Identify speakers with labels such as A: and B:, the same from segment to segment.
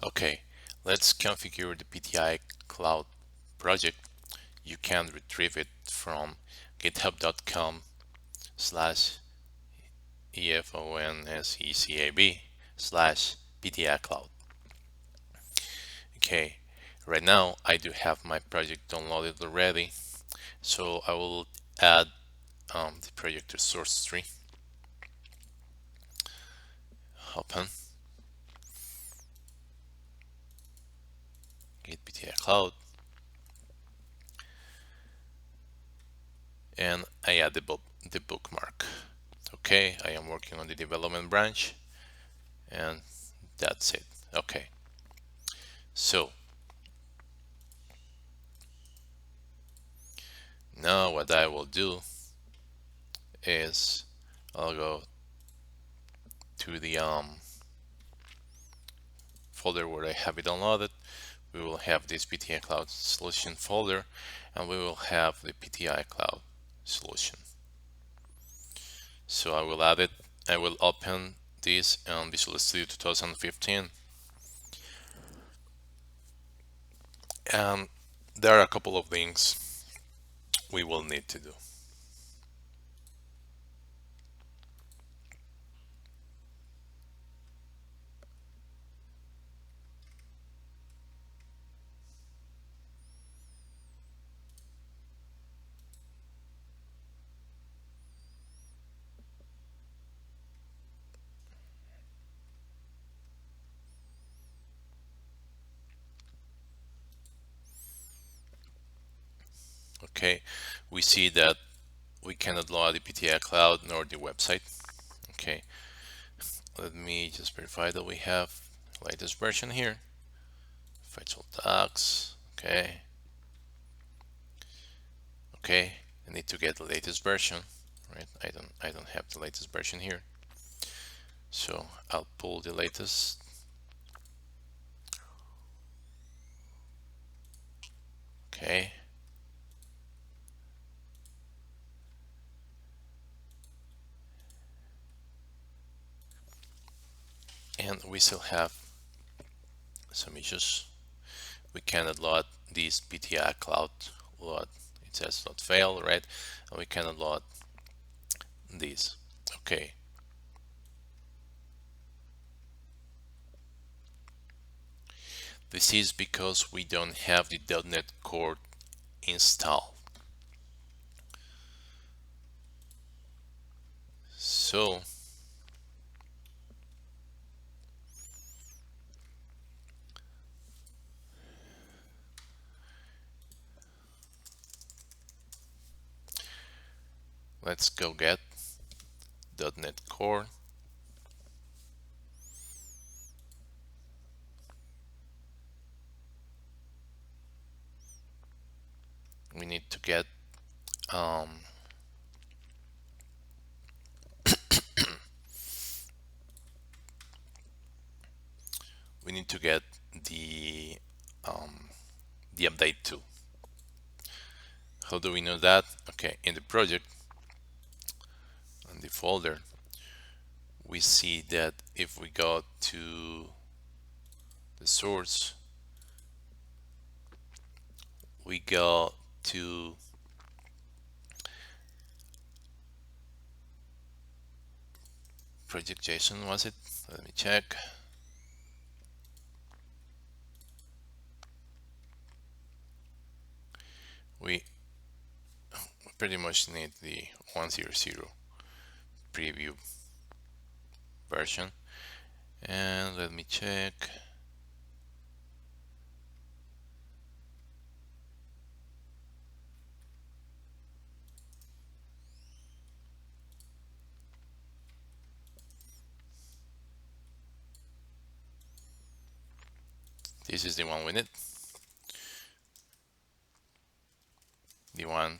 A: Okay, let's configure the PTICloud project. You can retrieve it from github.com/efonsecab/PTICloud. Okay, right now I do have my project downloaded already, so I will add the project to source tree. Open git PTICloud, and I add the bookmark. Okay, I am working on the development branch, and that's it. Okay, so now what I will do is I'll go to the folder where I have it downloaded. We will have this PTI Cloud solution folder, and we will have the PTI Cloud solution. So I will add it. I will open this on Visual Studio 2015, and there are a couple of things we will need to do. Okay, we see that we cannot load the PTI Cloud nor the website. Okay, let me just verify that we have latest version here. Fetch all docs. Okay. Okay, I need to get the latest version, right? I don't have the latest version here. So I'll pull the latest. Okay. And we still have some issues. We cannot load this PTI Cloud load. It says not fail, right? And we cannot load these. Okay. This is because we don't have the .NET Core installed. So let's go get .NET Core. We need to get we need to get the the update too. How do we know that? Okay, in the project, on the folder, we see that if we go to the source, we go to project JSON, was it? Let me check. We pretty much need the 1.0.0 preview version, and let me check. This is the one we need, the one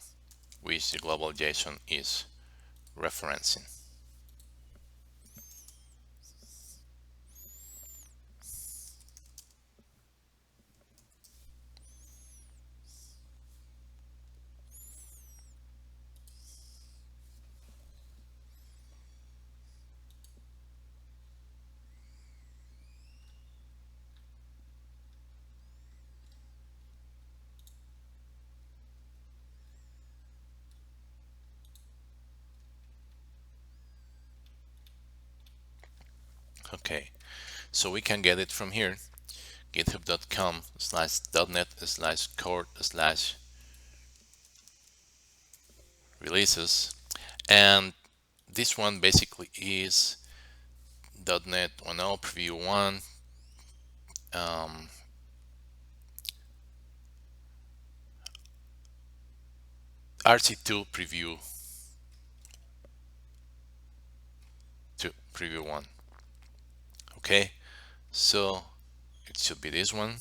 A: which the global JSON is referencing. Okay, so we can get it from here, github.com/.net/releases, and this one basically is .NET 1.0 preview 1, RC2 preview 2 preview 1. Okay, so it should be this one.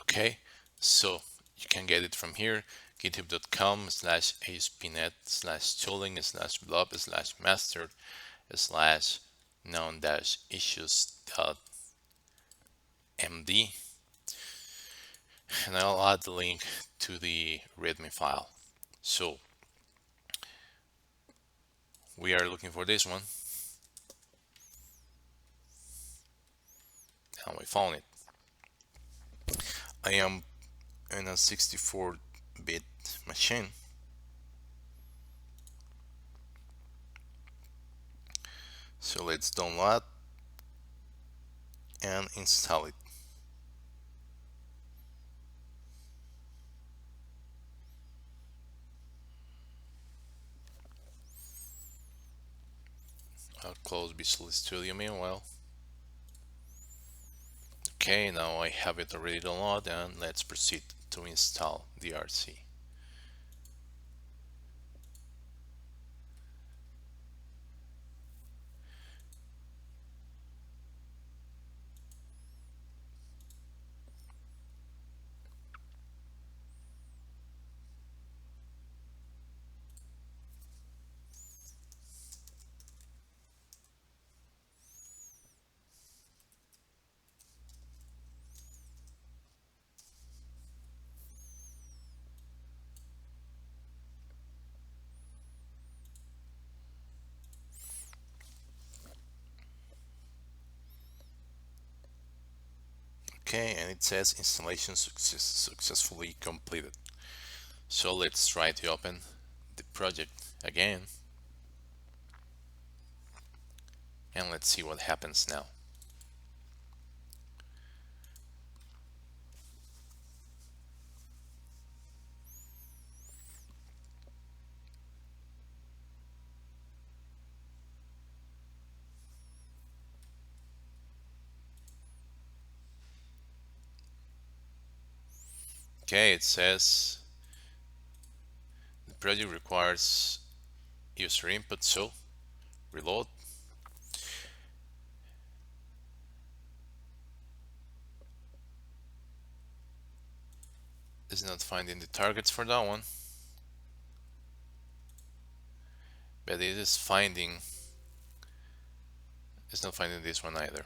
A: Okay, so you can get it from here, github.com/ASP.NET/tooling/master/known-issues.md, and I'll add the link to the README file. So we are looking for this one, and we found it. I am in a 64-bit machine, so let's download and install it. I'll close Visual Studio meanwhile. Okay, now I have it already downloaded, and let's proceed to install the RC. Okay, and it says installation successfully completed. So let's try to open the project again, and let's see what happens now. Okay, it says the project requires user input, so reload. It's not finding the targets for that one, but it's not finding this one either.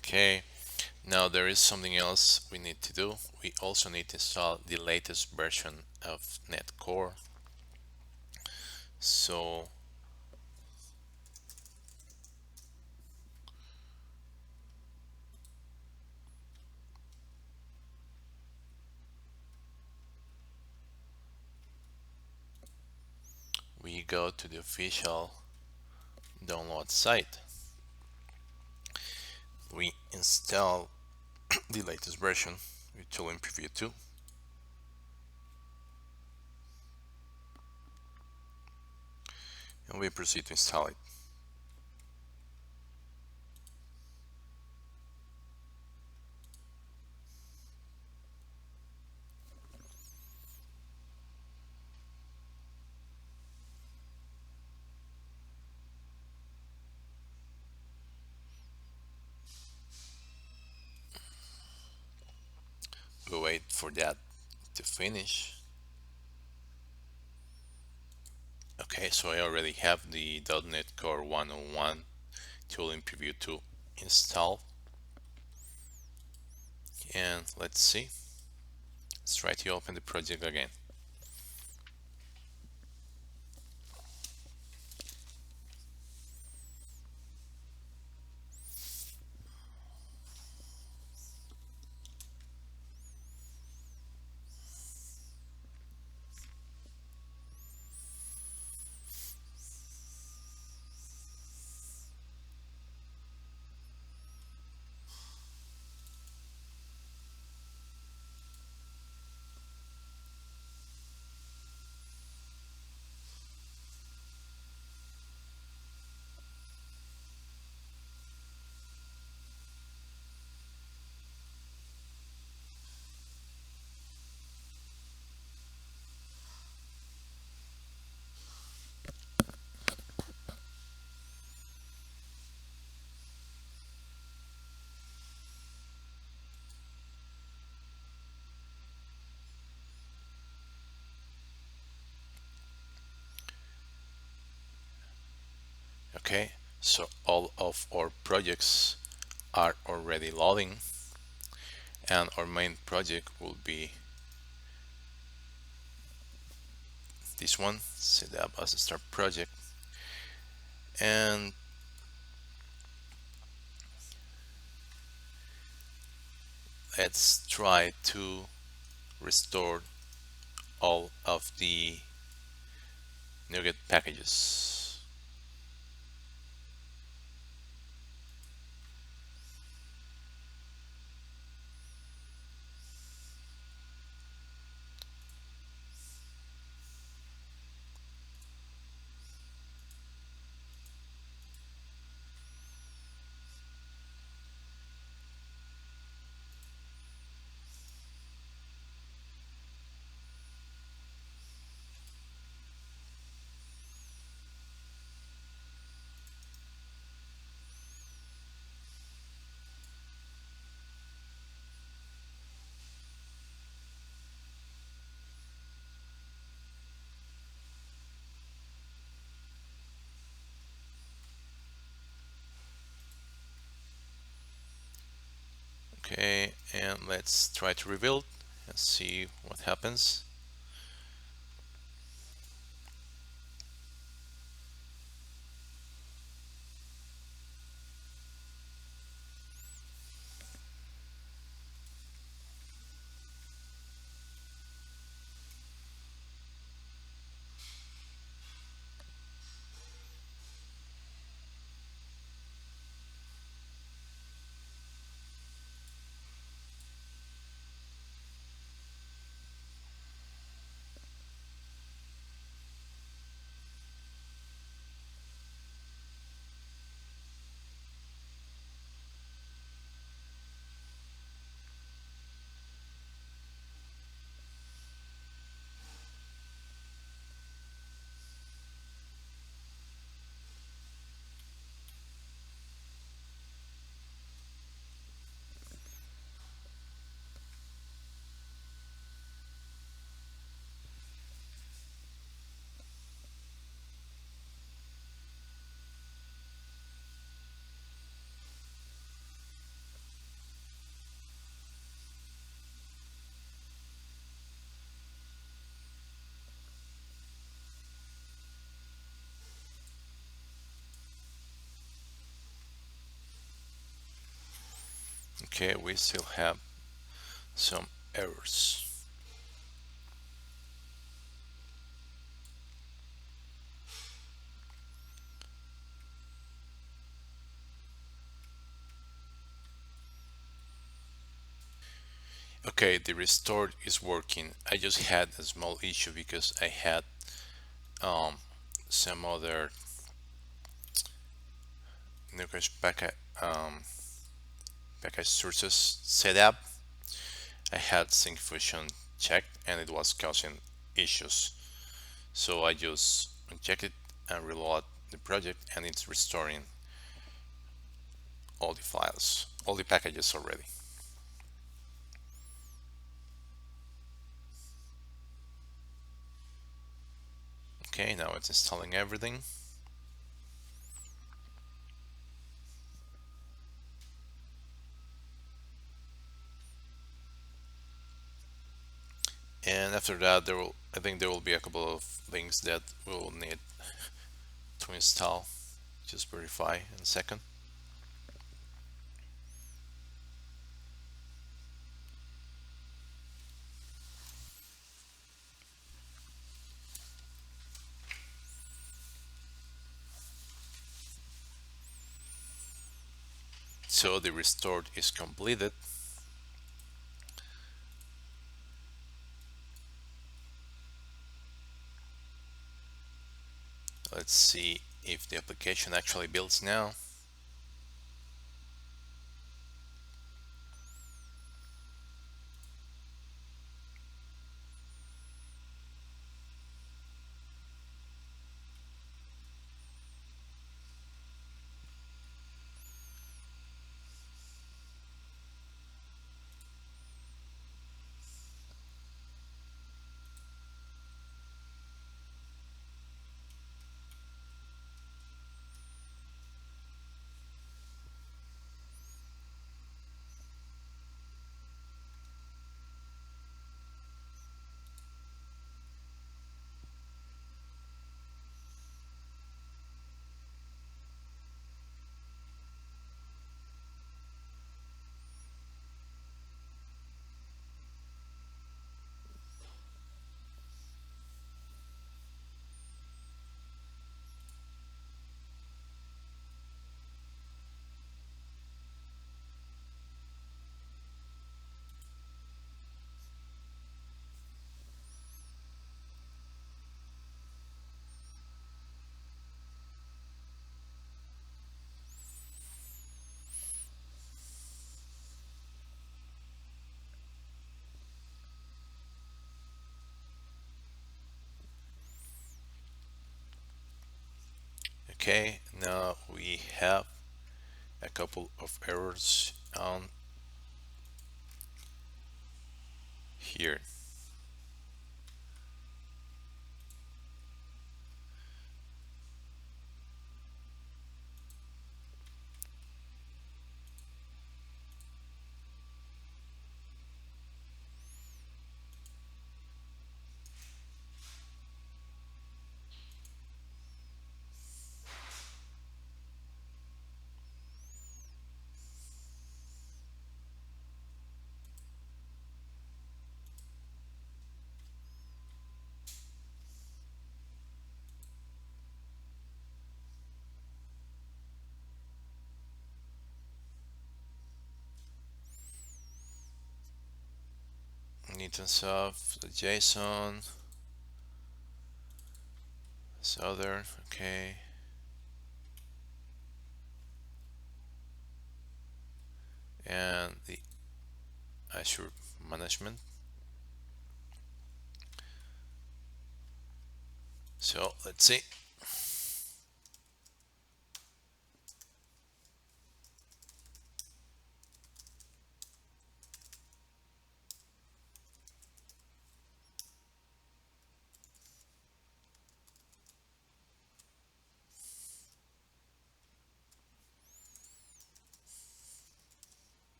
A: Okay, now there is something else we need to do. We also need to install the latest version of .NET Core. So go to the official download site, we install the latest version with Tooling Preview 2. And we proceed to install it. We wait for that to finish. Okay, so I already have the .NET Core 101 Tooling Preview 2 installed. And let's see. Let's try to open the project again. Okay, so all of our projects are already loading, and our main project will be this one, set up as a start project. And let's try to restore all of the NuGet packages. Okay, and let's try to rebuild and see what happens. Okay, we still have some errors. Okay, the restore is working. I just had a small issue because I had um, some other Nucleus package sources set up. I had Syncfusion checked and it was causing issues. So I just uncheck it and reload the project and it's restoring all the files, all the packages already. Okay, now it's installing everything. And after that, I think there will be a couple of things that we'll need to install. Just verify in a second. So the restored is completed. Let's see if the application actually builds now. Okay, now we have a couple of errors on here. Instance of the JSON, this other, okay, and the Azure management. So let's see.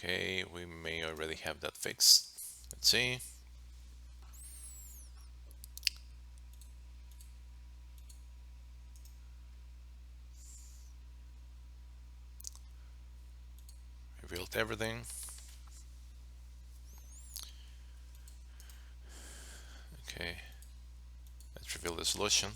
A: Okay, we may already have that fixed. Let's see. rebuild everything. Okay, let's reveal the solution.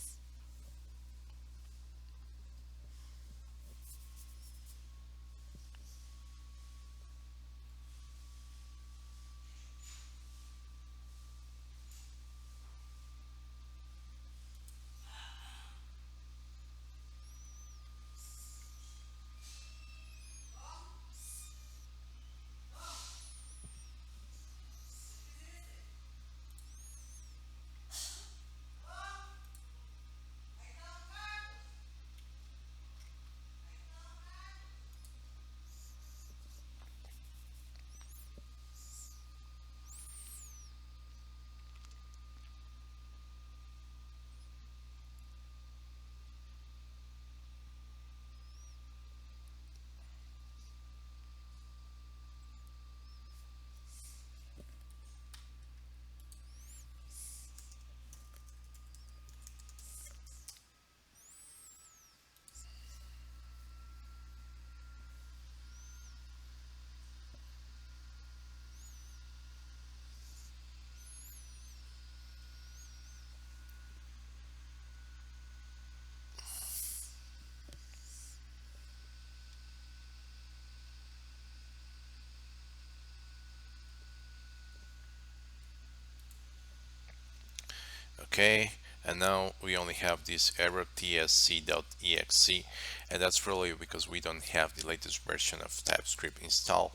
A: Okay, and now we only have this error tsc.exe, and that's really because we don't have the latest version of TypeScript installed.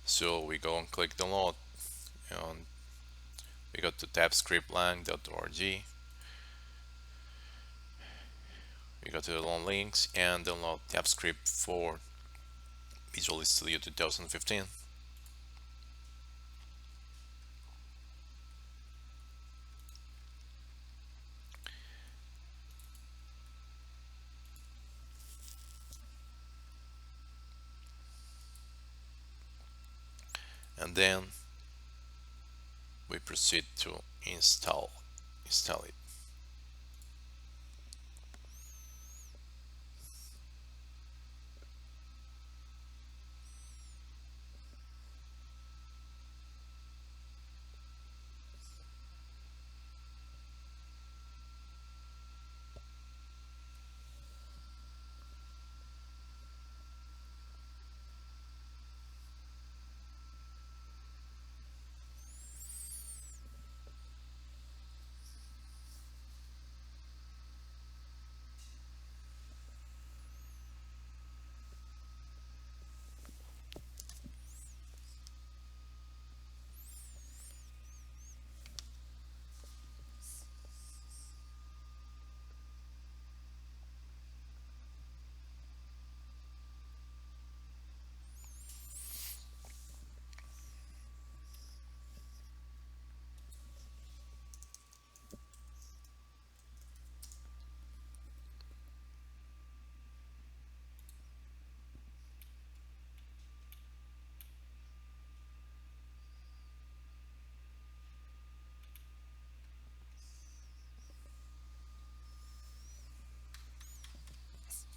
A: So we go and click download, and we go to typescriptlang.org. We go to the download links and download TypeScript for Visual Studio 2015. And then we proceed to install it.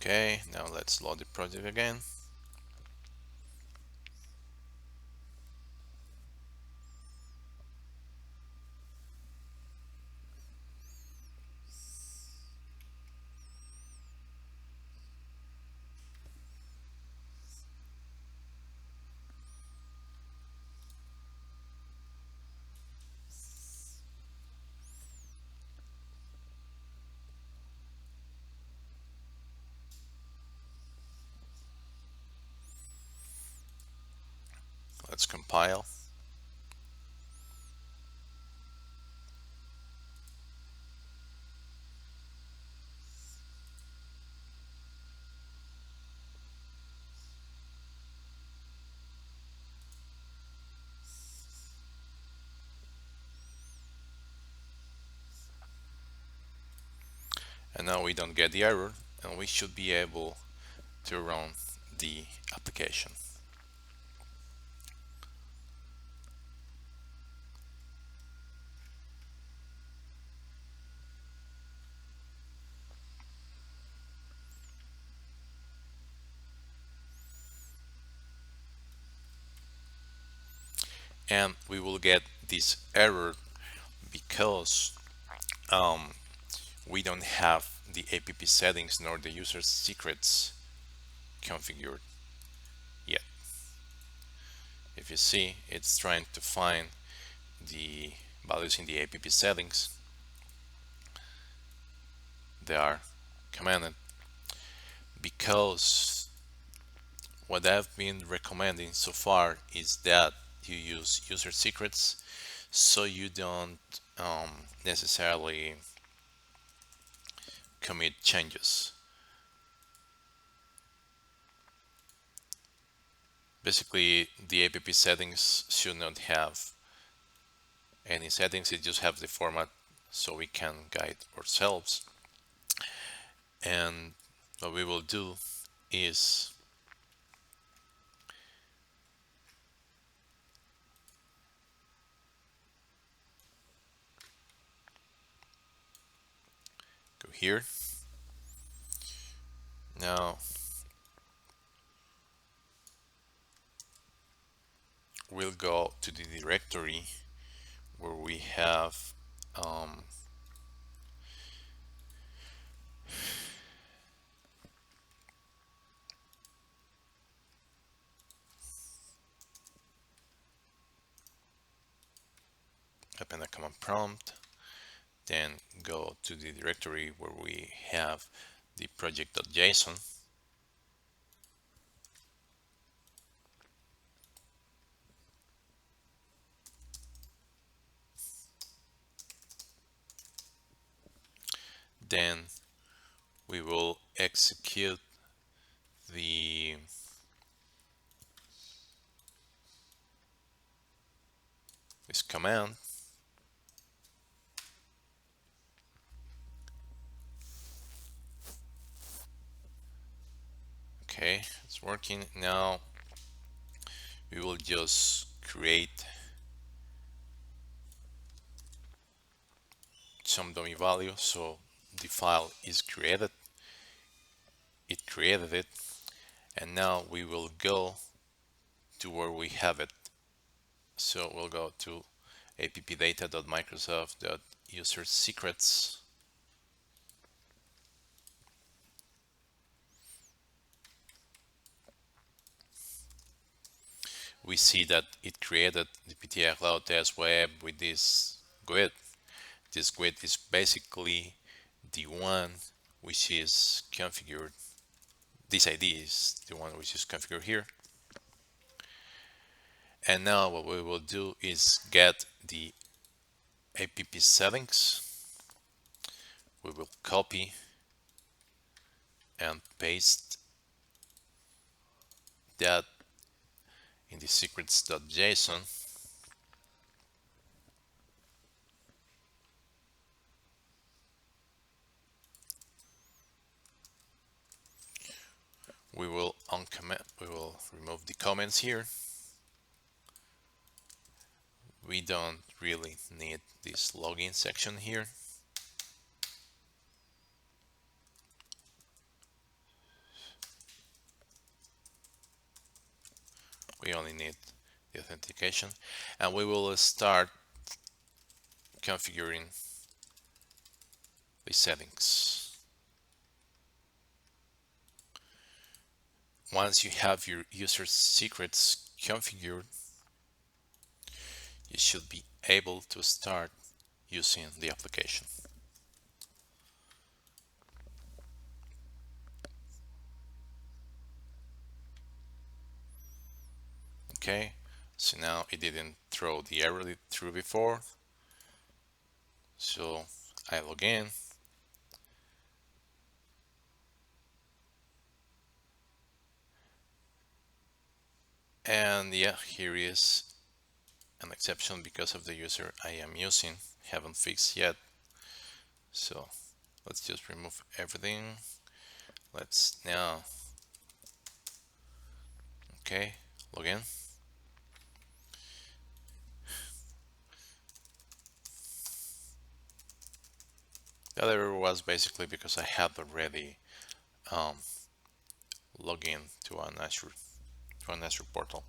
A: Okay, now let's load the project again. Let's compile. And now we don't get the error, and we should be able to run the application. and we will get this error because we don't have the app settings nor the user secrets configured yet. If you see, it's trying to find the values in the app settings. They are commanded because what I've been recommending so far is that you use user secrets so you don't necessarily commit changes. Basically, the app settings should not have any settings, it just have the format so we can guide ourselves. And what we will do is go here. Now we'll go to the directory where we have open a command prompt, then go to the directory where we have the project.json. Then we will execute the this command. Okay, it's working. Now we will just create some dummy value. So the file is created, it created it, and now we will go to where we have it. So we'll go to appdata.microsoft.usersecrets. We see that it created the PTICloud test web with this GUID. This GUID is basically the one which is configured. This ID is the one which is configured here. And now what we will do is get the app settings. We will copy and paste that in the secrets.json. We will remove the comments here. We don't really need this login section here. We only need the authentication, and we will start configuring the settings. Once you have your user secrets configured, you should be able to start using the application. Okay, so now it didn't throw the error it threw before. So I log in. And yeah, here is an exception because of the user I am using. Haven't fixed yet. So let's just remove everything. Let's now, okay, log in. The other error was basically because I had already log in to an Azure portal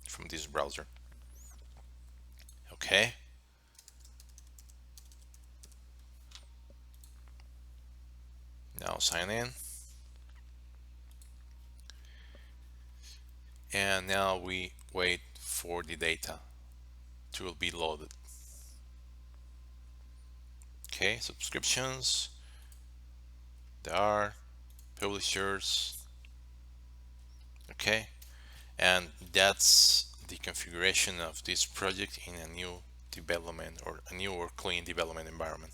A: from this browser. Okay, now sign in, and now we wait for the data to be loaded. Okay, subscriptions, there are publishers. Okay, and that's the configuration of this project in a new development or a new or clean development environment.